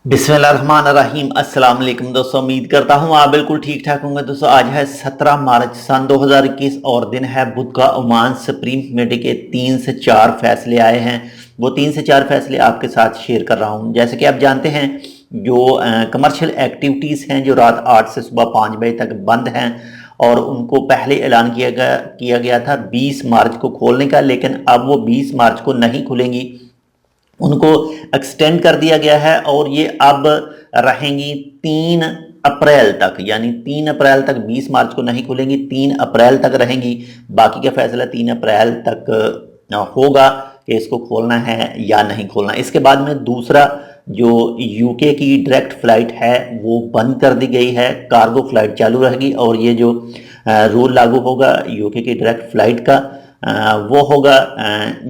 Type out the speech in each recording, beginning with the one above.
बिस्मिल्लाहिर्रहमानिर्रहीम। अस्सलाम वालेकुम दोस्तों, उम्मीद करता हूँ आप बिल्कुल ठीक ठाक होंगे। दोस्तों आज है 17 मार्च सन 2021 और दिन है बुध का। ओमान सुप्रीम कमेटी के 3 से 4 फैसले आए हैं। वो 3 से 4 फैसले आपके साथ शेयर कर रहा हूँ। जैसे कि आप जानते हैं, जो कमर्शियल एक्टिविटीज़ हैं जो रात 8 से सुबह 5 बजे तक बंद हैं, और उनको पहले ऐलान किया गया था 20 मार्च को खोलने का, लेकिन अब वो 20 मार्च को नहीं खुलेंगी, उनको एक्सटेंड कर दिया गया है और ये अब रहेंगी 3 अप्रैल तक। यानी 3 अप्रैल तक, 20 मार्च को नहीं खुलेंगी, 3 अप्रैल तक रहेंगी। बाकी का फैसला 3 अप्रैल तक होगा कि इसको खोलना है या नहीं खोलना। इसके बाद में दूसरा, जो यूके की डायरेक्ट फ़्लाइट है वो बंद कर दी गई है, कार्गो फ़्लाइट चालू रहेगी। और ये जो रूल लागू होगा यूके की डायरेक्ट फ़्लाइट का, वो होगा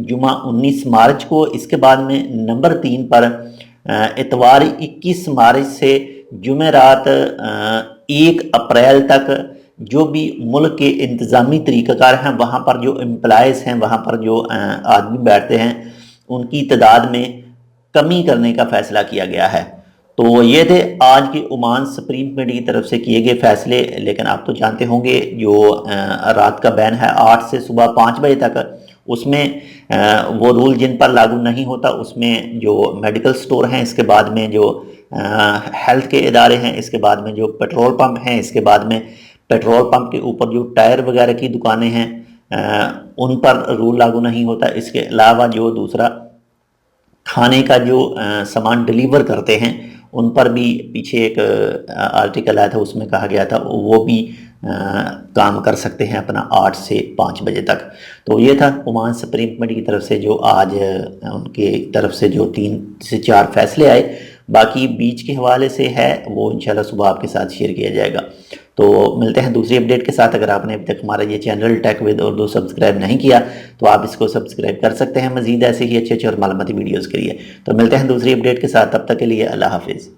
जुमा 19 मार्च को। इसके बाद में नंबर 3 पर इतवार 21 मार्च से जुमेरात 1 अप्रैल तक जो भी मुल्क के इंतज़ामी तरीक़ाकार हैं, वहाँ पर जो एम्प्लॉयज़ हैं, वहाँ पर जो आदमी बैठते हैं, उनकी तादाद में कमी करने का फ़ैसला किया गया है। तो ये थे आज के ओमान सुप्रीम कमेटी की तरफ से किए गए फैसले। लेकिन आप तो जानते होंगे, जो रात का बैन है 8 से सुबह 5 बजे तक, उसमें वो रूल जिन पर लागू नहीं होता, उसमें जो मेडिकल स्टोर हैं, इसके बाद में जो हेल्थ के इदारे हैं, इसके बाद में जो पेट्रोल पंप हैं, इसके बाद में पेट्रोल पंप के ऊपर जो टायर वगैरह की दुकानें हैं, उन पर रूल लागू नहीं होता। इसके अलावा जो दूसरा खाने का जो सामान डिलीवर करते हैं, उन पर भी पीछे एक आर्टिकल आया था, उसमें कहा गया था वो भी काम कर सकते हैं अपना 8 से 5 बजे तक। तो ये था ओमान सुप्रीम कमेटी की तरफ से जो आज उनके तरफ से जो 3 से 4 फैसले आए। बाकी बीच के हवाले से है वो इंशाल्लाह सुबह आपके साथ शेयर किया जाएगा। तो मिलते हैं दूसरी अपडेट के साथ। अगर आपने अभी तक हमारा ये channel tech with Urdu subscribe नहीं किया तो आप इसको सब्सक्राइब कर सकते हैं, मजीद ऐसे ही अच्छे अच्छे और मालूमाती वीडियोज़ के लिए। तो मिलते हैं दूसरी अपडेट के साथ, तब तक के लिए अल्लाह हाफिज़।